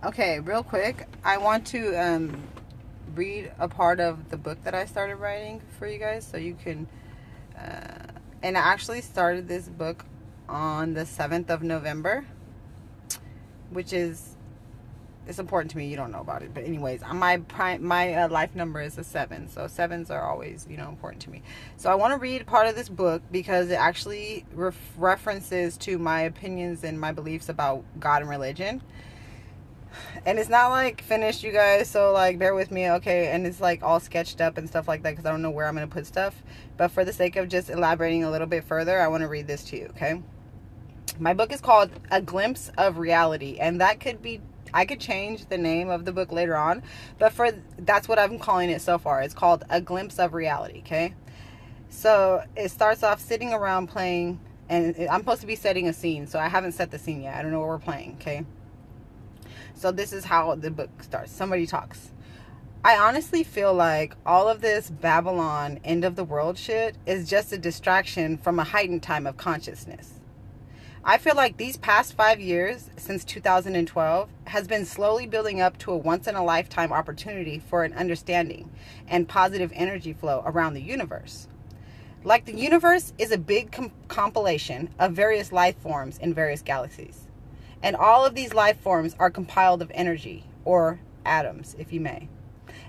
Okay, real quick, I want to read a part of the book that I started writing for you guys, so you can. And I actually started this book on the 7th of November, which is it's important to me. You don't know about it, but anyways, my life number is a 7, so 7s are always important to me. So I want to read part of this book because it actually references to my opinions and my beliefs about God and religion. And it's not like finished, you guys, so like bear with me, okay? And it's like all sketched up and stuff like that because I don't know where I'm going to put stuff. But for the sake of just elaborating a little bit further, I want to read this to you, okay? My book is called A Glimpse of Reality, and that could be, I could change the name of the book later on, but that's what I'm calling it so far. It's called A Glimpse of Reality, okay? So it starts off sitting around playing, and I'm supposed to be setting a scene, so I haven't set the scene yet. I don't know what we're playing, okay? So this is how the book starts. Somebody talks. I honestly feel like all of this Babylon end of the world shit is just a distraction from a heightened time of consciousness. I feel like these past 5 years, since 2012, has been slowly building up to a once-in-a-lifetime opportunity for an understanding and positive energy flow around the universe. Like the universe is a big compilation of various life forms in various galaxies. And all of these life forms are compiled of energy, or atoms, if you may.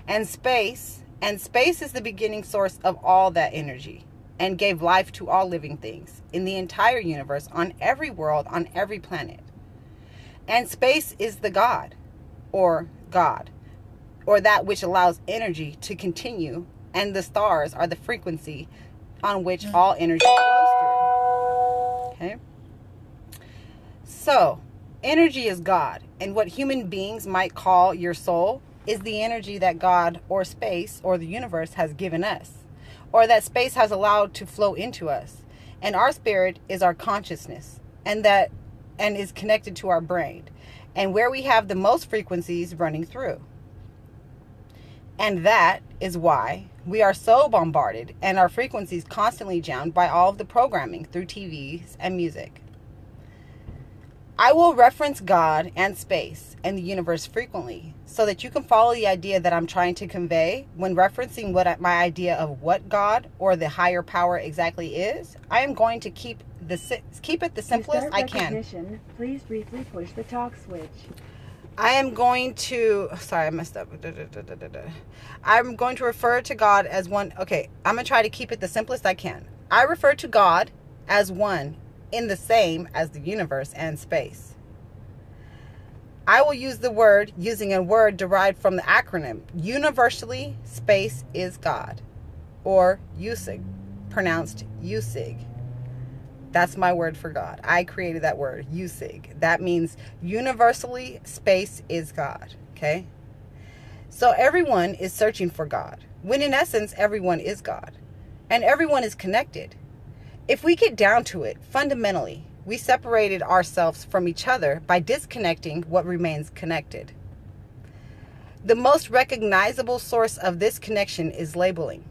And space is the beginning source of all that energy, and gave life to all living things in the entire universe, on every world, on every planet. And space is the God, or that which allows energy to continue, and the stars are the frequency on which all energy flows through. Okay? So, energy is God, and what human beings might call your soul is the energy that God or space or the universe has given us, or that space has allowed to flow into us. And our spirit is our consciousness, and is connected to our brain, and where we have the most frequencies running through. And that is why we are so bombarded and our frequencies constantly jammed by all of the programming through TVs and music. I will reference God and space and the universe frequently so that you can follow the idea that I'm trying to convey when referencing my idea of what God or the higher power exactly is. I am going to keep it the simplest I can. Please briefly push the talk switch. I am going to, sorry, I messed up. I'm going to refer to God as one. Okay, I'm going to try to keep it the simplest I can. I refer to God as one in the same as the universe and space. I will use the word using a word derived from the acronym Universally Space is God, or USIG, pronounced USIG. That's my word for God. I created that word, USIG. That means universally space is God, okay? So everyone is searching for God, when in essence everyone is God, and everyone is connected. If we get down to it, fundamentally, we separated ourselves from each other by disconnecting what remains connected. The most recognizable source of this connection is labeling.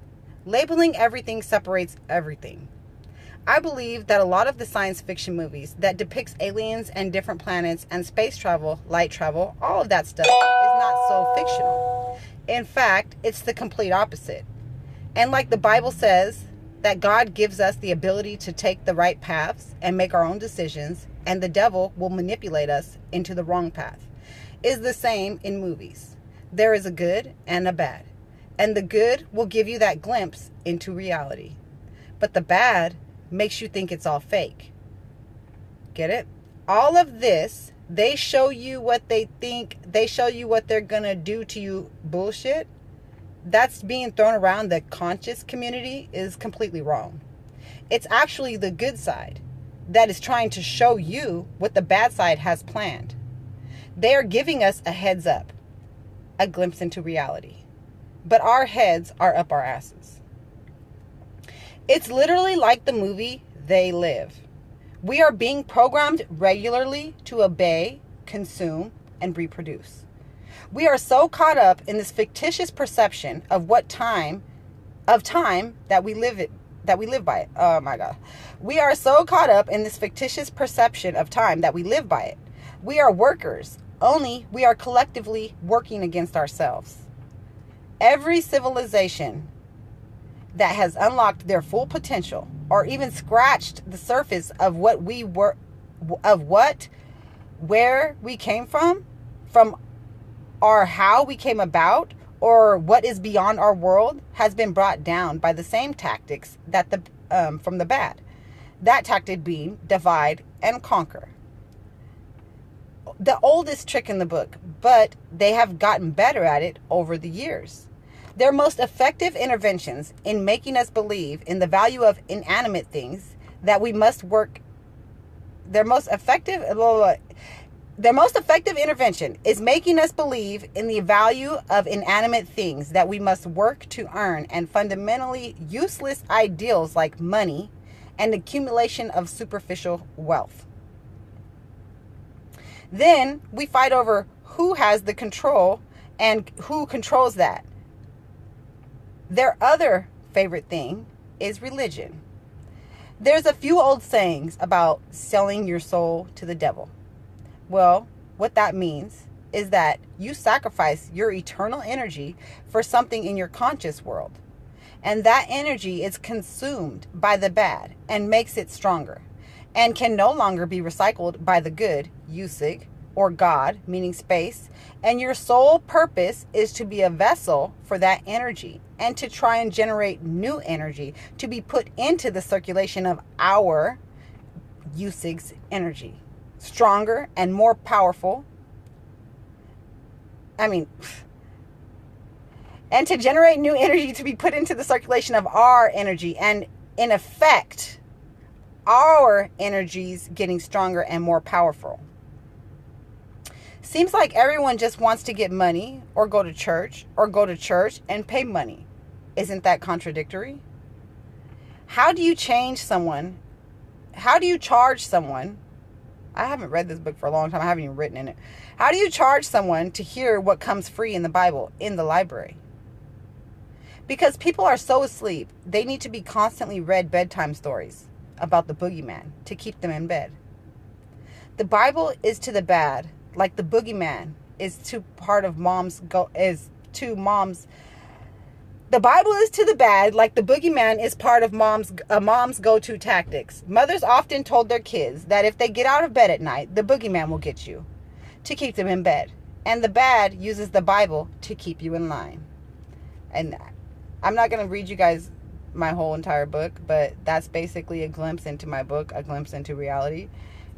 Labeling everything separates everything. I believe that a lot of the science fiction movies that depicts aliens and different planets and space travel, light travel, all of that stuff is not so fictional. In fact, it's the complete opposite. And like the Bible says, that God gives us the ability to take the right paths and make our own decisions, and the devil will manipulate us into the wrong path, is the same in movies. There is a good and a bad, and the good will give you that glimpse into reality, but the bad makes you think it's all fake. Get it? All of this, they show you what they think, they show you what they're gonna do to you bullshit. That's being thrown around the conscious community is completely wrong. It's actually the good side that is trying to show you what the bad side has planned. They are giving us a heads up, a glimpse into reality. But our heads are up our asses. It's literally like the movie They Live. We are being programmed regularly to obey, consume, and reproduce. We are so caught up in this fictitious perception of time that we live by it. Oh my God. We are so caught up in this fictitious perception of time that we live by it. We are workers Only we are collectively working against ourselves. Every civilization that has unlocked their full potential or even scratched the surface of what we were, where we came from or how we came about, or what is beyond our world, has been brought down by the same tactics that from the bad. That tactic being divide and conquer. The oldest trick in the book, but they have gotten better at it over the years. Their most effective interventions in making us believe in the value of inanimate things that we must work. Their most effective intervention is making us believe in the value of inanimate things that we must work to earn, and fundamentally useless ideals like money and accumulation of superficial wealth. Then we fight over who has the control and who controls that. Their other favorite thing is religion. There's a few old sayings about selling your soul to the devil. Well, what that means is that you sacrifice your eternal energy for something in your conscious world. And that energy is consumed by the bad and makes it stronger, and can no longer be recycled by the good, Yusig, or God, meaning space. And your sole purpose is to be a vessel for that energy and to try and generate new energy to be put into the circulation of our Yusig's energy. Stronger and more powerful. And to generate new energy to be put into the circulation of our energy. And in effect, our energies getting stronger and more powerful. Seems like everyone just wants to get money or go to church and pay money. Isn't that contradictory? How do you change someone? How do you charge someone? I haven't read this book for a long time. I haven't even written in it. How do you charge someone to hear what comes free in the Bible in the library? Because people are so asleep, they need to be constantly read bedtime stories about the boogeyman to keep them in bed. The Bible is to the bad like the boogeyman is to part of mom's the Bible is to the bad like the boogeyman is part of mom's go-to tactics. Mothers often told their kids that if they get out of bed at night, the boogeyman will get you to keep them in bed. And the bad uses the Bible to keep you in line. And I'm not going to read you guys my whole entire book, but that's basically a glimpse into my book, a glimpse into reality.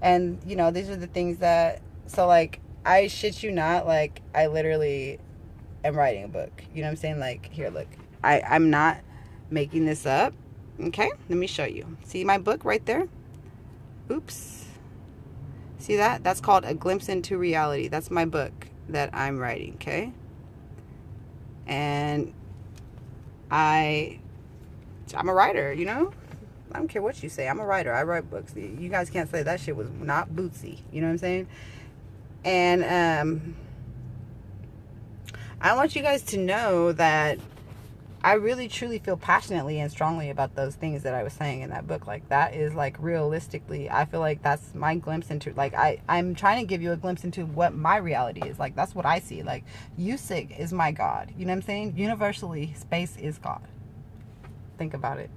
And, these are the things that, so like, I shit you not, like, I literally am writing a book. You know what I'm saying? Like, here, look. I'm not making this up. Okay? Let me show you. See my book right there? Oops. See that? That's called A Glimpse into Reality. That's my book that I'm writing, okay? And I'm a writer, I don't care what you say. I'm a writer. I write books. You guys can't say that shit was not bootsy. You know what I'm saying? And I want you guys to know that I really truly feel passionately and strongly about those things that I was saying in that book. Like, that is, like, realistically, I feel like that's my glimpse into, like, I'm trying to give you a glimpse into what my reality is. Like, that's what I see. Like, Yusig is my God. You know what I'm saying? Universally, space is God. Think about it.